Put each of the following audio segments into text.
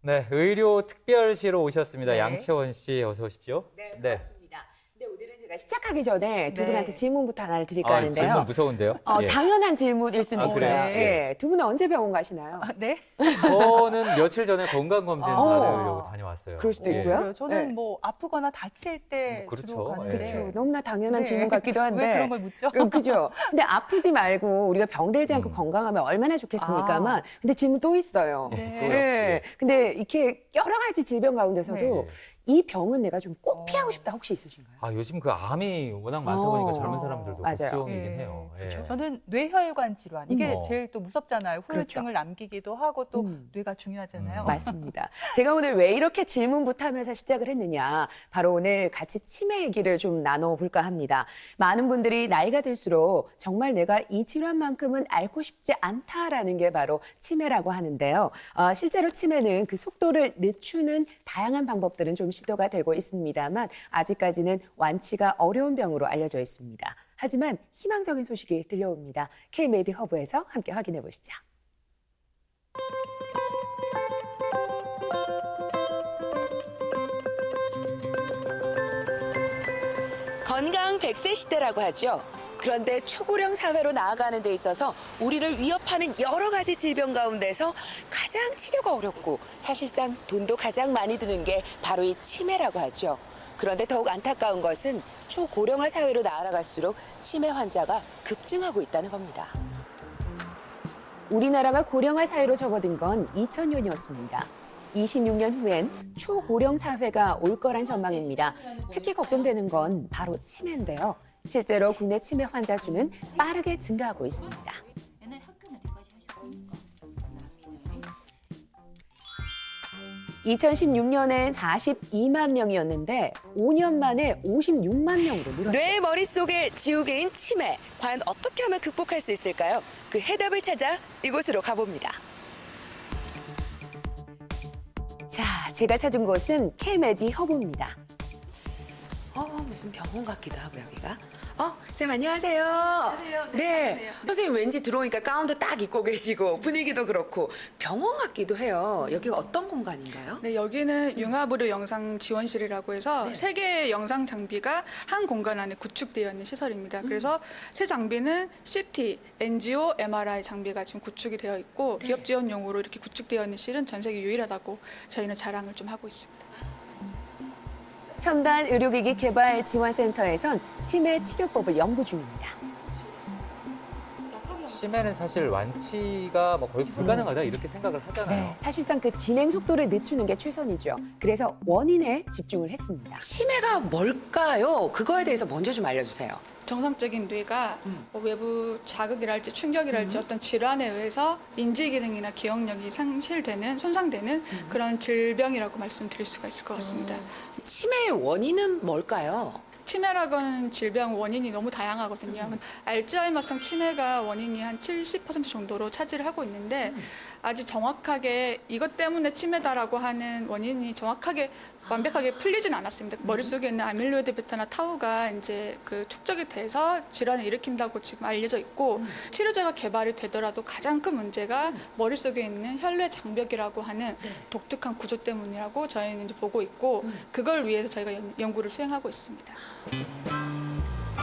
네, 의료 특별시로 오셨습니다. 네. 양채원 씨, 어서 오십시오. 네, 고맙습니다. 근데 오늘은 제가 시작하기 전에 두 네. 분한테 질문부터 하나를 드릴까 하는데요. 질문 무서운데요? 예. 당연한 질문일 수는 아, 있어요. 그래요? 예. 두 분은 언제 병원 가시나요? 네. 저는 며칠 전에 건강검진 아. 받으려고 다녀왔어요. 그럴 수도 예. 있고요. 그래요. 저는 네. 뭐 아프거나 다칠 때 그렇죠. 주로 가는데. 그렇죠. 너무나 당연한 네. 질문 같기도 한데. 왜 그런 걸 묻죠? 그죠. 근데 아프지 말고 우리가 병들지 않고 건강하면 얼마나 좋겠습니까만. 근데 질문 또 있어요. 네. 또요? 네. 근데 이렇게 여러 가지 질병 가운데서도 네. 이 병은 내가 좀 꼭 피하고 싶다 혹시 있으신가요? 아, 요즘 그 암이 워낙 많다 보니까 젊은 사람들도 맞아요. 걱정이긴 네. 해요. 예. 그렇죠. 저는 뇌혈관 질환 이게 어. 제일 또 무섭잖아요. 후유증을 남기기도 하고 또 음. 뇌가 중요하잖아요. 맞습니다. 제가 오늘 왜 이렇게 질문부터 하면서 시작을 했느냐. 바로 오늘 같이 치매 얘기를 좀 나눠볼까 합니다. 많은 분들이 나이가 들수록 정말 내가 이 질환만큼은 앓고 싶지 않다라는 게 바로 치매라고 하는데요. 실제로 치매는 그 속도를 늦추는 다양한 방법들은 좀 시도가 되고 있습니다만 아직까지는 완치가 어려운 병으로 알려져 있습니다. 하지만 희망적인 소식이 들려옵니다. K-메디 허브에서 함께 확인해 보시죠. 건강 100세 시대라고 하죠. 그런데 초고령 사회로 나아가는 데 있어서 우리를 위협하는 여러 가지 질병 가운데서 가장 치료가 어렵고 사실상 돈도 가장 많이 드는 게 바로 이 치매라고 하죠. 그런데 더욱 안타까운 것은 초고령화 사회로 나아갈수록 치매 환자가 급증하고 있다는 겁니다. 우리나라가 고령화 사회로 접어든 건 2000년이었습니다. 26년 후엔 초고령 사회가 올 거란 전망입니다. 특히 걱정되는 건 바로 치매인데요. 실제로 국내 치매 환자 수는 빠르게 증가하고 있습니다. 2016년엔 42만 명이었는데 5년 만에 56만 명으로 늘었죠. 뇌 머릿속의 지우개인 치매. 과연 어떻게 하면 극복할 수 있을까요? 그 해답을 찾아 이곳으로 가봅니다. 자, 제가 찾은 곳은 K-메디 허브입니다. 무슨 병원 같기도 하고 여기가. 선생님 안녕하세요. 안녕하세요. 네. 선생님 왠지 들어오니까 가운도 딱 입고 계시고 분위기도 그렇고 병원 같기도 해요. 여기가 어떤 공간인가요? 네, 여기는 융합의료 영상 지원실이라고 해서 네. 세 개의 영상 장비가 한 공간 안에 구축되어 있는 시설입니다. 그래서 새 장비는 CT, NGO, MRI 장비가 지금 구축이 되어 있고 네. 기업 지원용으로 이렇게 구축되어 있는 실은 전 세계 유일하다고 저희는 자랑을 좀 하고 있습니다. 첨단 의료기기 개발 지원센터에선 치매 치료법을 연구 중입니다. 치매는 사실 완치가 뭐 거의 불가능하다 이렇게 생각을 하잖아요. 사실상 그 진행 속도를 늦추는 게 최선이죠. 그래서 원인에 집중을 했습니다. 치매가 뭘까요? 그거에 대해서 먼저 좀 알려주세요. 정상적인 뇌가 뭐 외부 자극이랄지 충격이랄지 어떤 질환에 의해서 인지 기능이나 기억력이 상실되는, 손상되는 그런 질병이라고 말씀드릴 수가 있을 것 같습니다. 치매의 원인은 뭘까요? 치매라고 하는 질병 원인이 너무 다양하거든요. 알츠하이머성 치매가 원인이 한 70% 정도로 차지를 하고 있는데 아직 정확하게 이것 때문에 치매다라고 하는 원인이 정확하게 완벽하게 풀리진 않았습니다. 머릿속에 있는 아밀로이드 베타나 타우가 이제 그 축적이 돼서 질환을 일으킨다고 지금 알려져 있고 치료제가 개발이 되더라도 가장 큰 문제가 머릿속에 있는 혈뇌 장벽이라고 하는 독특한 구조 때문이라고 저희는 이제 보고 있고 그걸 위해서 저희가 연구를 수행하고 있습니다.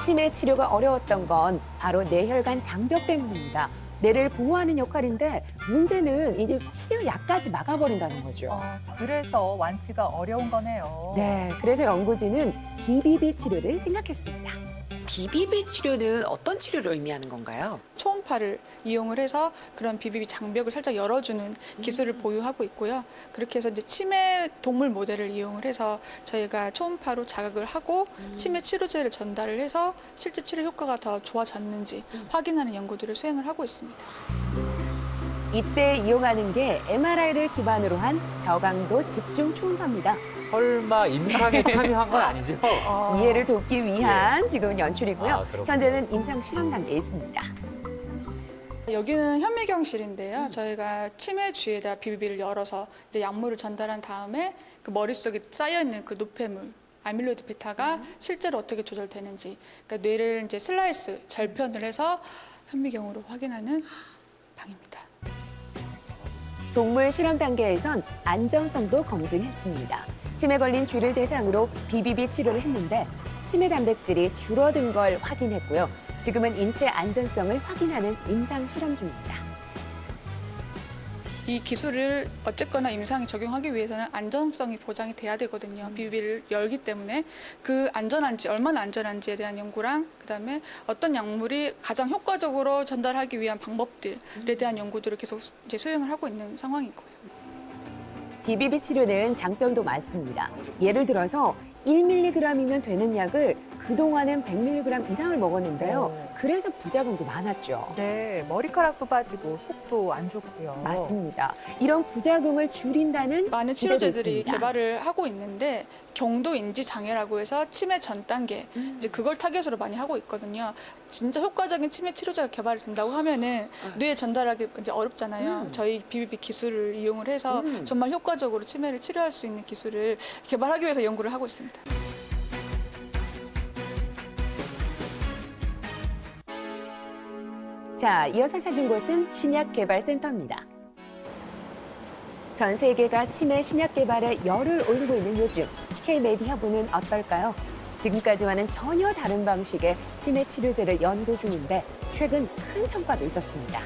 치매 치료가 어려웠던 건 바로 뇌혈관 장벽 때문입니다. 뇌를 보호하는 역할인데 문제는 이제 치료약까지 막아버린다는 거죠. 그래서 완치가 어려운 거네요. 네, 그래서 연구진은 BBB 치료를 생각했습니다. BBB 치료는 어떤 치료를 의미하는 건가요? 초음파를 이용을 해서 그런 BBB 장벽을 살짝 열어주는 기술을 보유하고 있고요. 그렇게 해서 이제 치매 동물 모델을 이용을 해서 저희가 초음파로 자극을 하고 치매 치료제를 전달을 해서 실제 치료 효과가 더 좋아졌는지 확인하는 연구들을 수행을 하고 있습니다. 이때 이용하는 게 MRI를 기반으로 한 저강도 집중 초음파입니다. 설마 임상에 참여한 건 아니죠? 이해를 돕기 위한 지금 연출이고요. 그렇군요. 현재는 임상 실험 단계에 있습니다. 여기는 현미경실인데요. 저희가 치매 주위에다 BBB를 열어서 이제 약물을 전달한 다음에 그 머릿속에 쌓여있는 그 노폐물 아밀로이드 베타가 실제로 어떻게 조절되는지 그러니까 뇌를 이제 슬라이스 절편을 해서 현미경으로 확인하는 방입니다. 동물 실험 단계에선 안정성도 검증했습니다. 치매 걸린 쥐를 대상으로 BBB 치료를 했는데 치매 단백질이 줄어든 걸 확인했고요. 지금은 인체 안전성을 확인하는 임상 실험 중입니다. 이 기술을 어쨌거나 임상에 적용하기 위해서는 안전성이 보장이 돼야 되거든요. 비비를 열기 때문에 그 안전한지, 얼마나 안전한지에 대한 연구랑 그다음에 어떤 약물이 가장 효과적으로 전달하기 위한 방법들에 대한 연구들을 계속 이제 수행을 하고 있는 상황이고요. BBB 치료는 장점도 많습니다. 예를 들어서 1mg이면 되는 약을 그동안은 100mg 이상을 먹었는데요. 그래서 부작용도 많았죠. 네, 머리카락도 빠지고 속도 안 좋고요. 맞습니다. 이런 부작용을 줄인다는 많은 기대도 치료제들이 있습니다. 개발을 하고 있는데 경도 인지 장애라고 해서 치매 전 단계 이제 그걸 타겟으로 많이 하고 있거든요. 진짜 효과적인 치매 치료제가 개발이 된다고 하면은 뇌에 전달하기 이제 어렵잖아요. 저희 BBB 기술을 이용을 해서 정말 효과적으로 치매를 치료할 수 있는 기술을 개발하기 위해서 연구를 하고 있습니다. 자, 이어서 찾은 곳은 신약개발센터입니다. 전 세계가 치매 신약 개발에 열을 올리고 있는 요즘, K-메디허브는 어떨까요? 지금까지와는 전혀 다른 방식의 치매 치료제를 연구 중인데 최근 큰 성과도 있었습니다.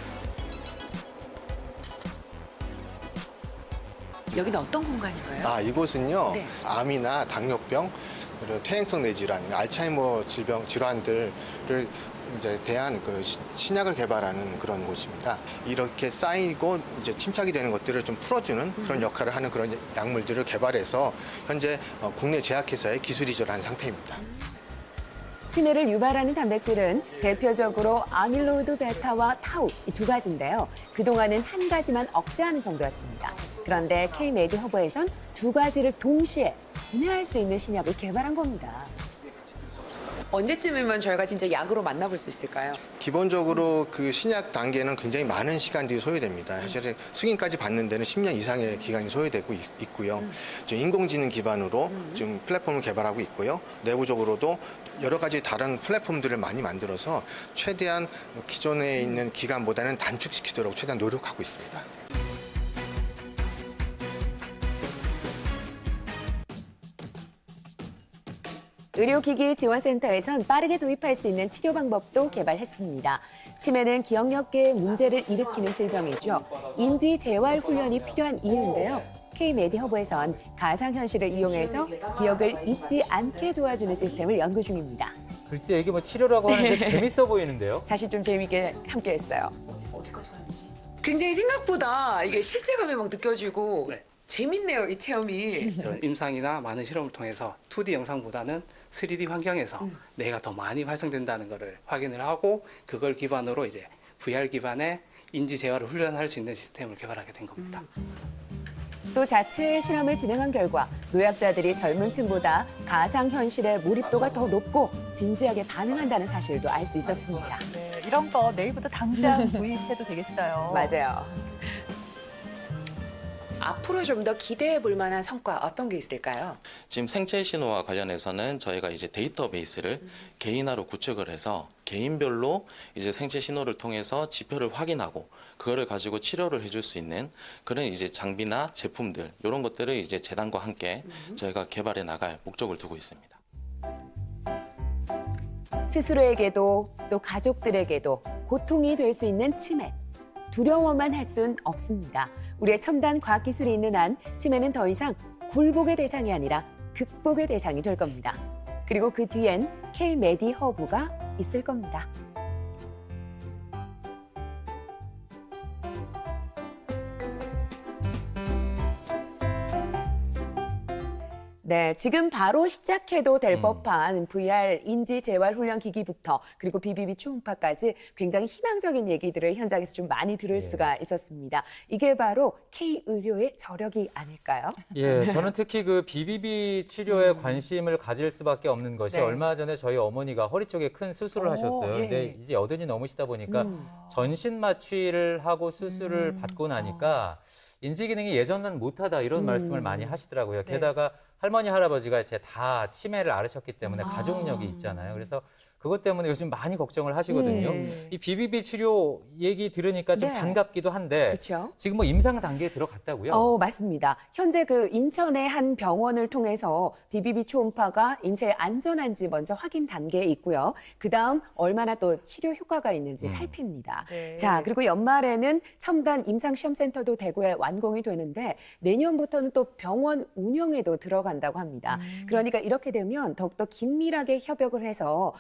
여기는 어떤 공간인가요? 이곳은요. 네. 암이나 당뇨병, 그리고 퇴행성 뇌질환, 알츠하이머 질환들을 이제 대한 그 신약을 개발하는 그런 곳입니다. 이렇게 쌓이고 이제 침착이 되는 것들을 좀 풀어주는 그런 역할을 하는 그런 약물들을 개발해서 현재 국내 제약회사에 기술 이전한 상태입니다. 치매를 유발하는 단백질은 대표적으로 아밀로이드 베타와 타우 이 두 가지인데요. 그동안은 한 가지만 억제하는 정도였습니다. 그런데 K-메디허브에선 두 가지를 동시에 분해할 수 있는 신약을 개발한 겁니다. 언제쯤이면 저희가 진짜 약으로 만나볼 수 있을까요? 기본적으로 그 신약 단계는 굉장히 많은 시간들이 소요됩니다. 사실 승인까지 받는 데는 10년 이상의 기간이 소요되고 있고요. 지금 인공지능 기반으로 지금 플랫폼을 개발하고 있고요. 내부적으로도 여러 가지 다른 플랫폼들을 많이 만들어서 최대한 기존에 있는 기간보다는 단축시키도록 최대한 노력하고 있습니다. 의료기기 지원센터에선 빠르게 도입할 수 있는 치료 방법도 개발했습니다. 치매는 기억력계의 문제를 일으키는 질병이죠. 인지 재활 훈련이 필요한 이유인데요. K-메디허브에선 가상현실을 이용해서 기억을 잊지 않게 도와주는 시스템을 연구 중입니다. 글쎄 이게 뭐 치료라고 하는데 재밌어 보이는데요. 사실 좀 재미있게 함께했어요. 굉장히 생각보다 이게 실제감이 막 느껴지고 네. 재밌네요, 이 체험이. 이런 임상이나 많은 실험을 통해서 2D 영상보다는 3D 환경에서 뇌가 더 많이 활성된다는 것을 확인을 하고 그걸 기반으로 이제 VR 기반의 인지 재활을 훈련할 수 있는 시스템을 개발하게 된 겁니다. 또 자체 실험을 진행한 결과 노약자들이 젊은 층보다 가상현실의 몰입도가 더 높고 진지하게 반응한다는 사실도 알 수 있었습니다. 네, 이런 거 내일부터 당장 구입해도 되겠어요. 맞아요. 앞으로 좀 더 기대해 볼 만한 성과 어떤 게 있을까요? 지금 생체 신호와 관련해서는 저희가 이제 데이터베이스를 개인화로 구축을 해서 개인별로 이제 생체 신호를 통해서 지표를 확인하고 그거를 가지고 치료를 해줄 수 있는 그런 이제 장비나 제품들 이런 것들을 이제 재단과 함께 저희가 개발해 나갈 목적을 두고 있습니다. 스스로에게도 또 가족들에게도 고통이 될 수 있는 치매. 두려워만 할 순 없습니다. 우리의 첨단 과학기술이 있는 한 치매는 더 이상 굴복의 대상이 아니라 극복의 대상이 될 겁니다. 그리고 그 뒤엔 K-메디허브가 있을 겁니다. 네, 지금 바로 시작해도 될 법한 VR 인지 재활 훈련 기기부터 그리고 BBB 초음파까지 굉장히 희망적인 얘기들을 현장에서 좀 많이 들을 수가 있었습니다. 이게 바로 K-의료의 저력이 아닐까요? 예, 저는 특히 그 BBB 치료에 관심을 가질 수밖에 없는 것이 네. 얼마 전에 저희 어머니가 허리 쪽에 큰 수술을 하셨어요. 예. 근데 이제 여든이 넘으시다 보니까 전신 마취를 하고 수술을 받고 나니까 인지 기능이 예전만 못하다 이런 말씀을 많이 하시더라고요. 네. 게다가 할머니 할아버지가 이제 다 치매를 앓으셨기 때문에 가족력이 있잖아요. 그래서 그것 때문에 요즘 많이 걱정을 하시거든요. 네. 이 BBB 치료 얘기 들으니까 좀 네. 반갑기도 한데 그렇죠. 지금 뭐 임상 단계에 들어갔다고요? 맞습니다. 현재 그 인천의 한 병원을 통해서 BBB 초음파가 인체에 안전한지 먼저 확인 단계에 있고요. 그다음 얼마나 또 치료 효과가 있는지 살핍니다. 네. 자, 그리고 연말에는 첨단 임상시험센터도 대구에 완공이 되는데 내년부터는 또 병원 운영에도 들어간다고 합니다. 그러니까 이렇게 되면 더욱더 긴밀하게 협력을 해서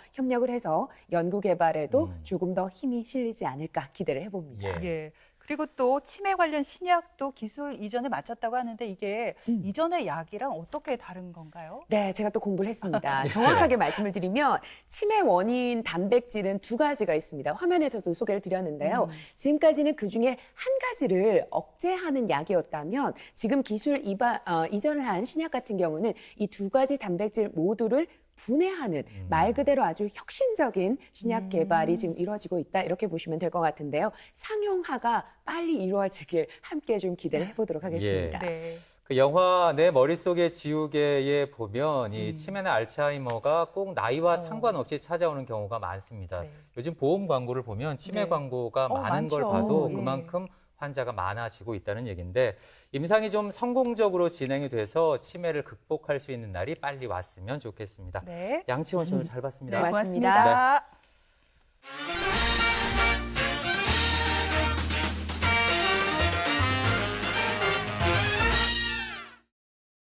연구 개발에도 조금 더 힘이 실리지 않을까 기대를 해봅니다. 예. 예. 그리고 또 치매 관련 신약도 기술 이전에 마쳤다고 하는데 이게 이전의 약이랑 어떻게 다른 건가요? 네, 제가 또 공부를 했습니다. 정확하게 말씀을 드리면 치매 원인 단백질은 두 가지가 있습니다. 화면에서도 소개를 드렸는데요. 지금까지는 그중에 한 가지를 억제하는 약이었다면 지금 기술 이전을 한 신약 같은 경우는 이 두 가지 단백질 모두를 분해하는 말 그대로 아주 혁신적인 신약 개발이 지금 이루어지고 있다 이렇게 보시면 될 것 같은데요. 상용화가 빨리 이루어지길 함께 좀 기대를 해보도록 하겠습니다. 네. 그 영화 내 머릿속에 지우개에 보면 이 치매나 알츠하이머가 꼭 나이와 상관없이 찾아오는 경우가 많습니다. 네. 요즘 보험 광고를 보면 치매 네. 광고가 많은 걸 많죠. 봐도 예. 그만큼 환자가 많아지고 있다는 얘기인데 임상이 좀 성공적으로 진행이 돼서 치매를 극복할 수 있는 날이 빨리 왔으면 좋겠습니다. 네. 양치원 씨 오늘 잘 봤습니다. 네, 고맙습니다. 네.